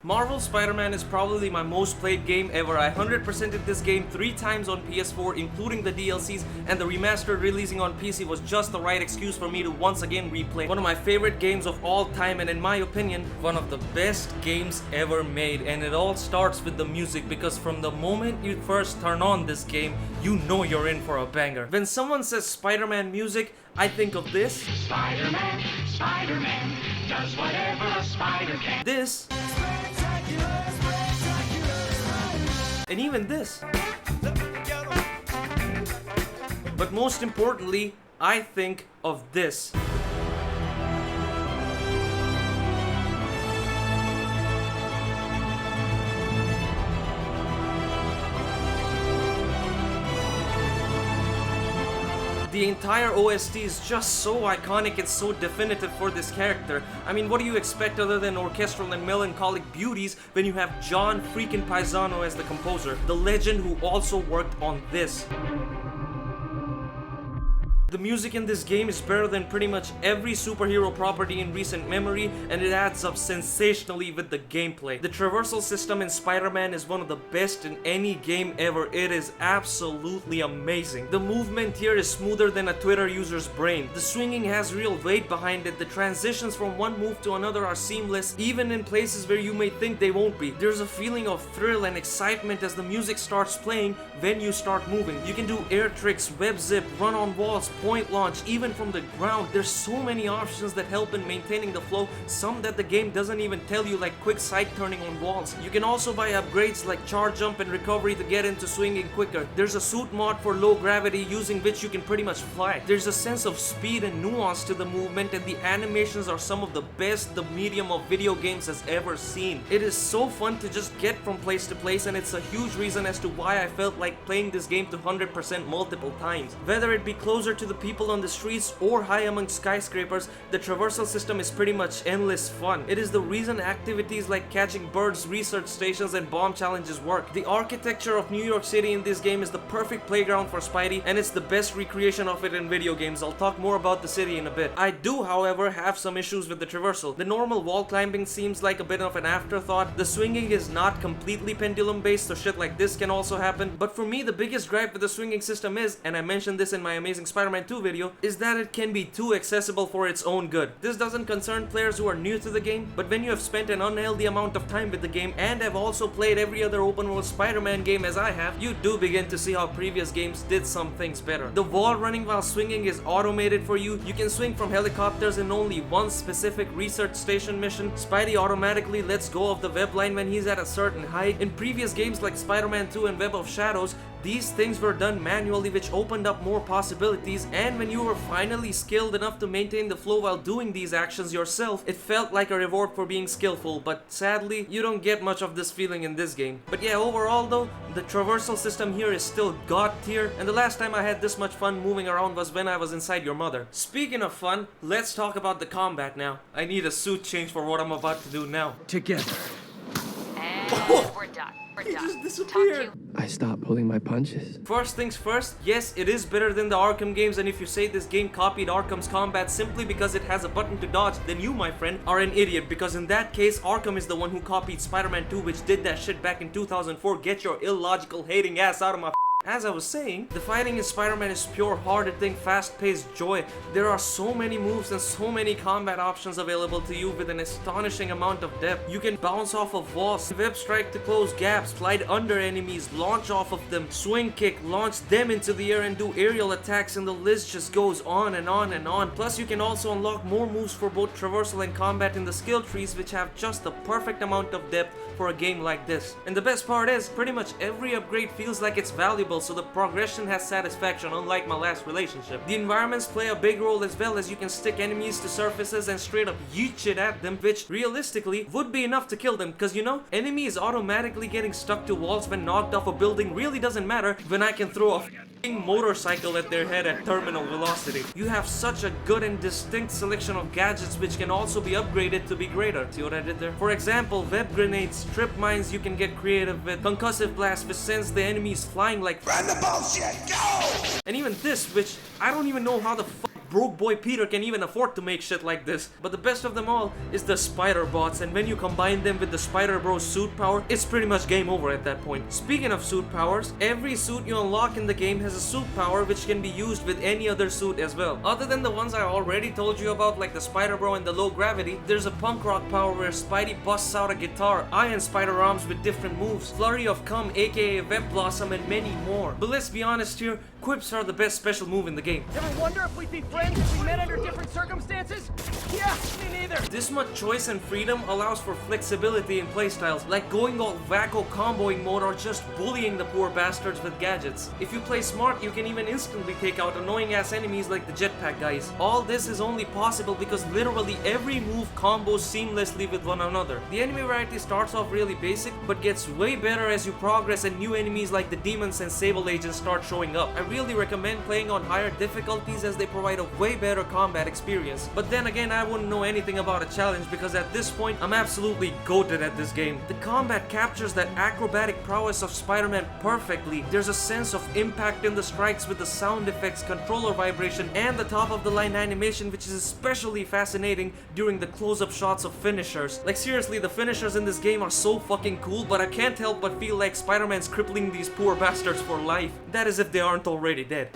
Marvel's Spider-Man is probably my most played game ever. I 100%ed this game 3 times on PS4, including the DLCs, and the remastered releasing on PC was just the right excuse for me to once again replay. One of my favorite games of all time, and in my opinion, one of the best games ever made. And it all starts with the music, because from the moment you first turn on this game, you know you're in for a banger. When someone says Spider-Man music, I think of this. Spider-Man, Spider-Man, does whatever a spider can. This. And even this. But most importantly, I think of this. The entire OST is just so iconic, it's so definitive for this character. I mean, what do you expect other than orchestral and melancholic beauties when you have John freaking Paisano as the composer, the legend who also worked on this. The music in this game is better than pretty much every superhero property in recent memory, and it adds up sensationally with the gameplay. The traversal system in Spider-Man is one of the best in any game ever. It is absolutely amazing. The movement here is smoother than a Twitter user's brain. The swinging has real weight behind it. The transitions from one move to another are seamless, even in places where you may think they won't be. There's a feeling of thrill and excitement as the music starts playing when you start moving. You can do air tricks, web zip, run on walls, point launch, even from the ground. There's so many options that help in maintaining the flow, some that the game doesn't even tell you, like quick side turning on walls. You can also buy upgrades like charge jump and recovery to get into swinging quicker. There's a suit mod for low gravity, using which you can pretty much fly. There's a sense of speed and nuance to the movement, and the animations are some of the best the medium of video games has ever seen. It is so fun to just get from place to place, and it's a huge reason as to why I felt like playing this game to 100% multiple times. Whether it be closer to the people on the streets or high among skyscrapers, the traversal system is pretty much endless fun. It is the reason activities like catching birds, research stations, and bomb challenges work. The architecture of New York City in this game is the perfect playground for Spidey, and it's the best recreation of it in video games. I'll talk more about the city in a bit. I do, however, have some issues with the traversal. The normal wall climbing seems like a bit of an afterthought. The swinging is not completely pendulum based, so shit like this can also happen. But for me, the biggest gripe with the swinging system is, and I mentioned this in my Amazing Spider-Man 2 video, is that it can be too accessible for its own good. This doesn't concern players who are new to the game, but when you have spent an unhealthy amount of time with the game and have also played every other open world Spider-Man game as I have, you do begin to see how previous games did some things better. The wall running while swinging is automated for you. You can swing from helicopters in only one specific research station mission. Spidey automatically lets go of the web line when he's at a certain height. In previous games like Spider-Man 2 and Web of Shadows, these things were done manually, which opened up more possibilities, and when you were finally skilled enough to maintain the flow while doing these actions yourself, it felt like a reward for being skillful. But sadly, you don't get much of this feeling in this game. But yeah, overall though, the traversal system here is still god tier, and the last time I had this much fun moving around was when I was inside your mother. Speaking of fun, let's talk about the combat now. I need a suit change for what I'm about to do now. Together. And we're done. He just disappeared. I stopped pulling my punches. First things first, yes, it is better than the Arkham games, and if you say this game copied Arkham's combat simply because it has a button to dodge, then you, my friend, are an idiot, because in that case, Arkham is the one who copied Spider-Man 2, which did that shit back in 2004. Get your illogical hating ass out of my As I was saying, the fighting in Spider-Man is pure hard-hitting, fast-paced joy. There are so many moves and so many combat options available to you with an astonishing amount of depth. You can bounce off of walls, web strike to close gaps, slide under enemies, launch off of them, swing kick, launch them into the air, and do aerial attacks, and the list just goes on and on and on. Plus, you can also unlock more moves for both traversal and combat in the skill trees, which have just the perfect amount of depth for a game like this. And the best part is, pretty much every upgrade feels like it's valuable, so the progression has satisfaction, unlike my last relationship. The environments play a big role as well, as you can stick enemies to surfaces and straight up yeet shit at them, which realistically would be enough to kill them, because you know, enemies automatically getting stuck to walls when knocked off a building really doesn't matter when I can throw a motorcycle at their head at terminal velocity. You have such a good and distinct selection of gadgets which can also be upgraded to be greater. See what I did there? For example, web grenades, trip mines you can get creative with, concussive blast which sends the enemies flying like Run the bullshit, go! and even this, which I don't even know how the fuck broke boy Peter can even afford to make shit like this. But the best of them all is the spider bots, and when you combine them with the Spider Bros suit power, it's pretty much game over at that point. Speaking of suit powers, every suit you unlock in the game has a suit power which can be used with any other suit as well. Other than the ones I already told you about, like the Spider Bro and the low gravity, there's a punk rock power where Spidey busts out a guitar, Iron Spider arms with different moves, Flurry of Cum aka Web Blossom, and many more. But let's be honest here, quips are the best special move in the game. Ever wonder if we'd be friends if we met under different circumstances? Yeah, me neither. This much choice and freedom allows for flexibility in playstyles, like going all wacko comboing mode or just bullying the poor bastards with gadgets. If you play smart, you can even instantly take out annoying ass enemies like the jetpack guys. All this is only possible because literally every move combos seamlessly with one another. The enemy variety starts off really basic, but gets way better as you progress and new enemies like the demons and sable agents start showing up. I really recommend playing on higher difficulties as they provide a way better combat experience. But then again, I wouldn't know anything about a challenge because at this point, I'm absolutely goated at this game. The combat captures that acrobatic prowess of Spider-Man perfectly. There's a sense of impact in the strikes with the sound effects, controller vibration, and the top of the line animation, which is especially fascinating during the close-up shots of finishers. Like seriously, the finishers in this game are so fucking cool, but I can't help but feel like Spider-Man's crippling these poor bastards for life. That is if they aren't already dead.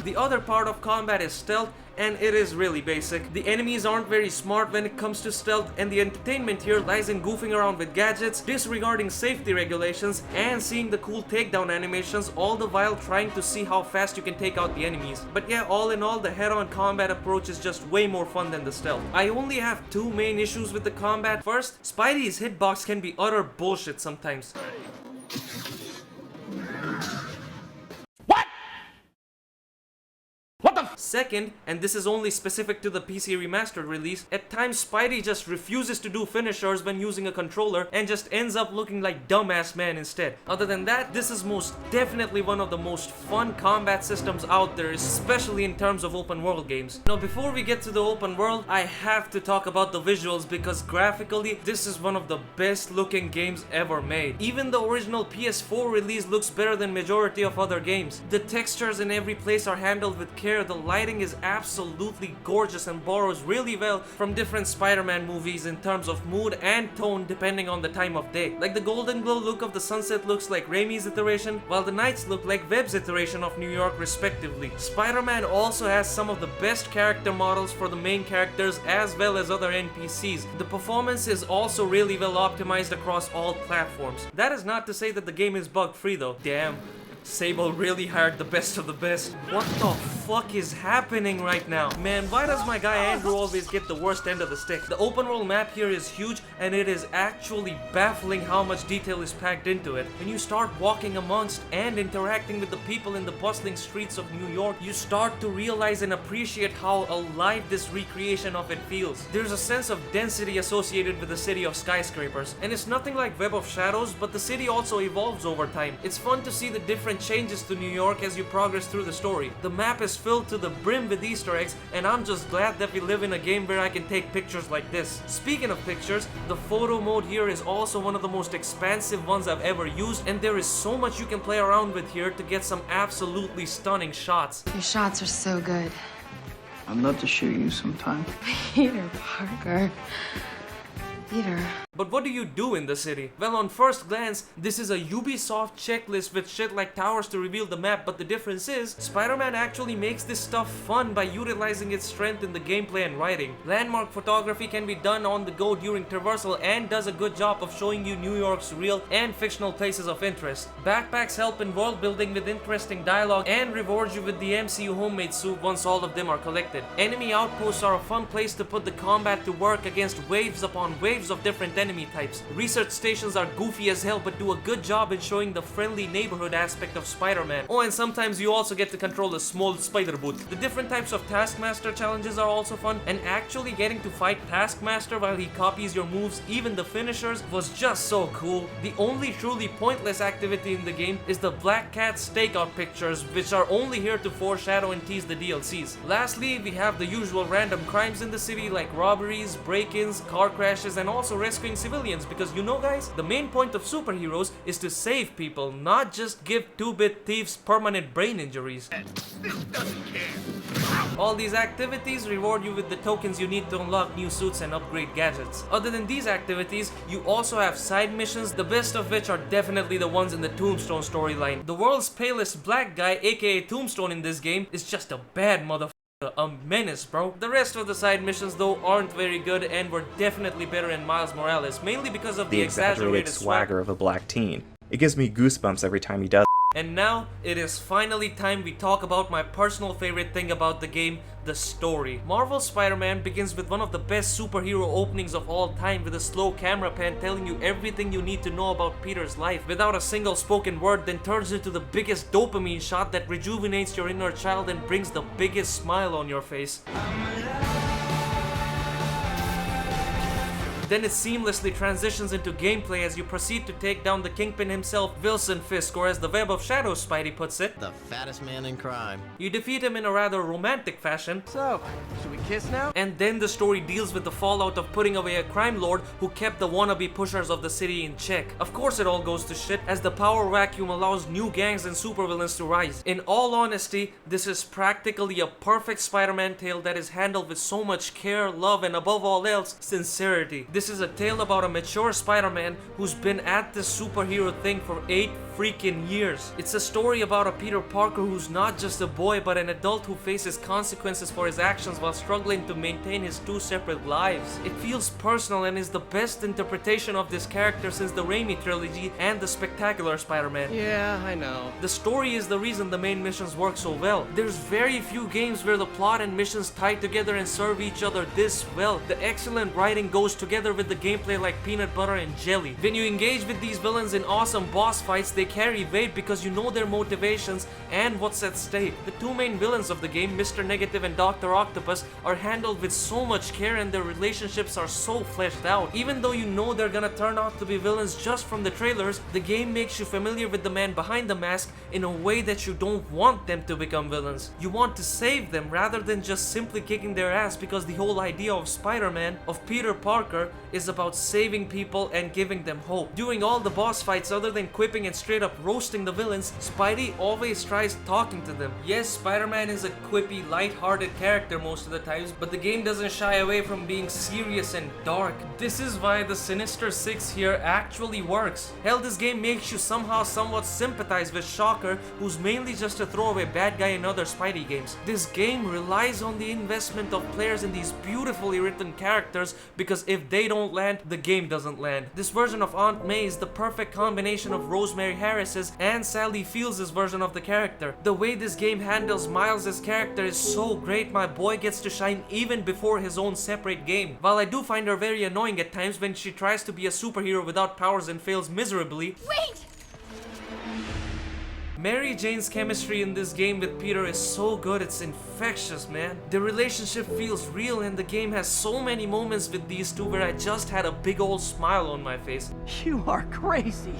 The other part of combat is stealth, and it is really basic. The enemies aren't very smart when it comes to stealth, and the entertainment here lies in goofing around with gadgets, disregarding safety regulations, and seeing the cool takedown animations, all the while trying to see how fast you can take out the enemies. But yeah, all in all, the head-on combat approach is just way more fun than the stealth. I only have two main issues with the combat. First, Spidey's hitbox can be utter bullshit sometimes. Second, and this is only specific to the PC Remastered release, at times Spidey just refuses to do finishers when using a controller and just ends up looking like dumbass man instead. Other than that, this is most definitely one of the most fun combat systems out there, especially in terms of open world games. Now before we get to the open world, I have to talk about the visuals because graphically, this is one of the best looking games ever made. Even the original PS4 release looks better than majority of other games. The textures in every place are handled with care, the lighting is absolutely gorgeous and borrows really well from different Spider-Man movies in terms of mood and tone depending on the time of day. Like the golden glow look of the sunset looks like Raimi's iteration, while the nights look like Webb's iteration of New York respectively. Spider-Man also has some of the best character models for the main characters as well as other NPCs. The performance is also really well optimized across all platforms. That is not to say that the game is bug-free though. Damn. Sable really hired the best of the best. What the fuck is happening right now? Man, why does my guy Andrew always get the worst end of the stick? The open world map here is huge, and it is actually baffling how much detail is packed into it. When you start walking amongst and interacting with the people in the bustling streets of New York, you start to realize and appreciate how alive this recreation of it feels. There's a sense of density associated with the city of skyscrapers, and it's nothing like Web of Shadows, but the city also evolves over time. It's fun to see the different changes to New York as you progress through the story. The map is filled to the brim with Easter eggs, and I'm just glad that we live in a game where I can take pictures like this. Speaking of pictures, the photo mode here is also one of the most expansive ones I've ever used, and there is so much you can play around with here to get some absolutely stunning shots. Your shots are so good. I'd love to shoot you sometime. Peter Parker. Peter. But what do you do in the city? Well, on first glance, this is a Ubisoft checklist with shit like towers to reveal the map, but the difference is, Spider-Man actually makes this stuff fun by utilizing its strength in the gameplay and writing. Landmark photography can be done on the go during traversal and does a good job of showing you New York's real and fictional places of interest. Backpacks help in world building with interesting dialogue and reward you with the MCU homemade suit once all of them are collected. Enemy outposts are a fun place to put the combat to work against waves upon waves of different enemy types. Research stations are goofy as hell but do a good job in showing the friendly neighborhood aspect of Spider-Man. Oh, and sometimes you also get to control a small spider boot. The different types of Taskmaster challenges are also fun, and actually getting to fight Taskmaster while he copies your moves, even the finishers, was just so cool. The only truly pointless activity in the game is the Black Cat stakeout pictures, which are only here to foreshadow and tease the DLCs. Lastly, we have the usual random crimes in the city like robberies, break-ins, car crashes, and also rescuing shooting civilians because you know guys, the main point of superheroes is to save people, not just give 2-bit thieves permanent brain injuries. All these activities reward you with the tokens you need to unlock new suits and upgrade gadgets. Other than these activities, you also have side missions, the best of which are definitely the ones in the Tombstone storyline. The world's palest black guy, aka Tombstone in this game, is just a bad motherfucker. A menace, bro. The rest of the side missions though aren't very good and were definitely better in Miles Morales, mainly because of the exaggerated swagger of a black teen. It gives me goosebumps every time he does. And now, it is finally time we talk about my personal favorite thing about the game, the story. Marvel's Spider-Man begins with one of the best superhero openings of all time, with a slow camera pan telling you everything you need to know about Peter's life without a single spoken word, then turns into the biggest dopamine shot that rejuvenates your inner child and brings the biggest smile on your face. Then it seamlessly transitions into gameplay as you proceed to take down the Kingpin himself, Wilson Fisk, or as the Web of Shadows Spidey puts it, the fattest man in crime. You defeat him in a rather romantic fashion. So, should we kiss now? And then the story deals with the fallout of putting away a crime lord who kept the wannabe pushers of the city in check. Of course it all goes to shit as the power vacuum allows new gangs and supervillains to rise. In all honesty, this is practically a perfect Spider-Man tale that is handled with so much care, love, and above all else, sincerity. This is a tale about a mature Spider-Man who's been at this superhero thing for 8 freaking years. It's a story about a Peter Parker who's not just a boy but an adult who faces consequences for his actions while struggling to maintain his 2 separate lives. It feels personal and is the best interpretation of this character since the Raimi trilogy and the Spectacular Spider-Man. Yeah, I know. The story is the reason the main missions work so well. There's very few games where the plot and missions tie together and serve each other this well. The excellent writing goes together with the gameplay like peanut butter and jelly. When you engage with these villains in awesome boss fights, they carry weight because you know their motivations and what's at stake. The 2 main villains of the game, Mr. Negative and Dr. Octopus, are handled with so much care and their relationships are so fleshed out. Even though you know they're gonna turn out to be villains just from the trailers, the game makes you familiar with the man behind the mask in a way that you don't want them to become villains. You want to save them rather than just simply kicking their ass, because the whole idea of Spider-Man, of Peter Parker, is about saving people and giving them hope. During all the boss fights, other than quipping and straight up roasting the villains, Spidey always tries talking to them. Yes, Spider-Man is a quippy, light-hearted character most of the times, but the game doesn't shy away from being serious and dark. This is why the Sinister Six here actually works. Hell, this game makes you somehow somewhat sympathize with Shocker, who's mainly just a throwaway bad guy in other Spidey games. This game relies on the investment of players in these beautifully written characters, because if they don't land, the game doesn't land. This version of Aunt May is the perfect combination of Rosemary Harris's and Sally Fields' version of the character. The way this game handles Miles' character is so great, my boy gets to shine even before his own separate game. While I do find her very annoying at times when she tries to be a superhero without powers and fails miserably. Wait! Mary Jane's chemistry in this game with Peter is so good, it's infectious, man. The relationship feels real and the game has so many moments with these two where I just had a big old smile on my face. You are crazy.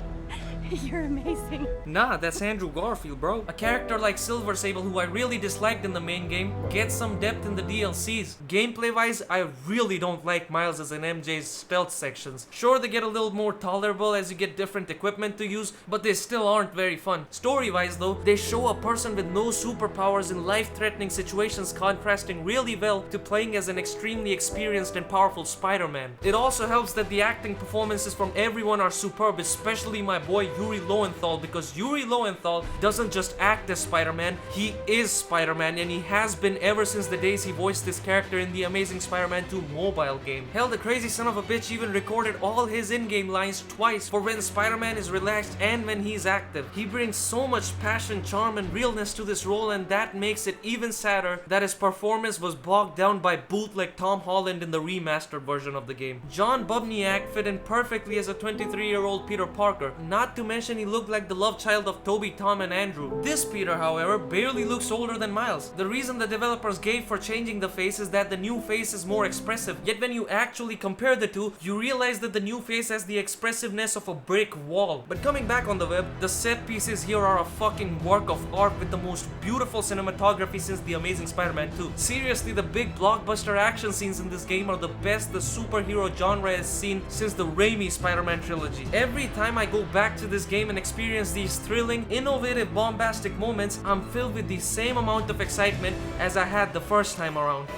You're amazing. Nah, that's Andrew Garfield, bro. A character like Silver Sable, who I really disliked in the main game, gets some depth in the DLCs. Gameplay-wise, I really don't like Miles' and MJ's stealth sections. Sure, they get a little more tolerable as you get different equipment to use, but they still aren't very fun. Story-wise though, they show a person with no superpowers in life-threatening situations contrasting really well to playing as an extremely experienced and powerful Spider-Man. It also helps that the acting performances from everyone are superb, especially my boy Yuri Lowenthal, because Yuri Lowenthal doesn't just act as Spider-Man, he is Spider-Man, and he has been ever since the days he voiced this character in the Amazing Spider-Man 2 mobile game. Hell, the crazy son of a bitch even recorded all his in-game lines twice for when Spider-Man is relaxed and when he's active. He brings so much passion, charm, and realness to this role, and that makes it even sadder that his performance was bogged down by bootleg Tom Holland in the remastered version of the game. John Bubniak fit in perfectly as a 23-year-old Peter Parker, not to to mention he looked like the love child of Toby, Tom, and Andrew. This Peter, however, barely looks older than Miles. The reason the developers gave for changing the face is that the new face is more expressive, yet when you actually compare the two, you realize that the new face has the expressiveness of a brick wall. But coming back on the web, the set pieces here are a fucking work of art with the most beautiful cinematography since The Amazing Spider-Man 2. Seriously, the big blockbuster action scenes in this game are the best the superhero genre has seen since the Raimi Spider-Man trilogy. Every time I go back to this game and experience these thrilling, innovative, bombastic moments, I'm filled with the same amount of excitement as I had the first time around.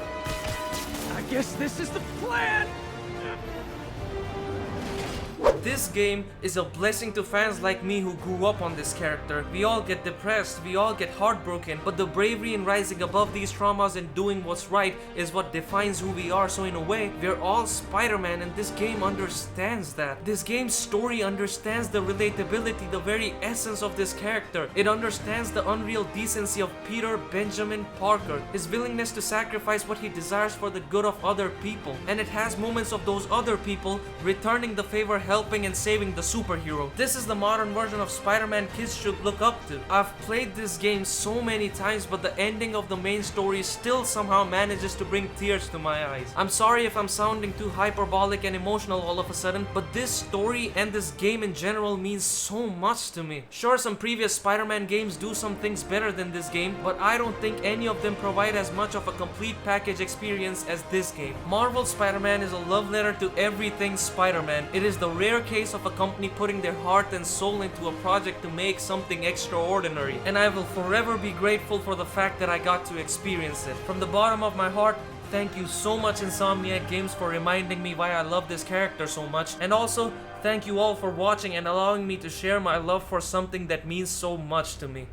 I guess this is the plan! This game is a blessing to fans like me who grew up on this character. We all get depressed, we all get heartbroken, but the bravery in rising above these traumas and doing what's right is what defines who we are. So in a way, we're all Spider-Man, and this game understands that. This game's story understands the relatability, the very essence of this character. It understands the unreal decency of Peter Benjamin Parker, his willingness to sacrifice what he desires for the good of other people. And it has moments of those other people returning the favor, helping and saving the superhero. This is the modern version of Spider-Man kids should look up to. I've played this game so many times, but the ending of the main story still somehow manages to bring tears to my eyes. I'm sorry if I'm sounding too hyperbolic and emotional all of a sudden, but this story and this game in general means so much to me. Sure, some previous Spider-Man games do some things better than this game, but I don't think any of them provide as much of a complete package experience as this game. Marvel's Spider-Man is a love letter to everything Spider-Man. It is the rare case of a company putting their heart and soul into a project to make something extraordinary, and I will forever be grateful for the fact that I got to experience it. From the bottom of my heart, thank you so much Insomniac Games for reminding me why I love this character so much, and also thank you all for watching and allowing me to share my love for something that means so much to me.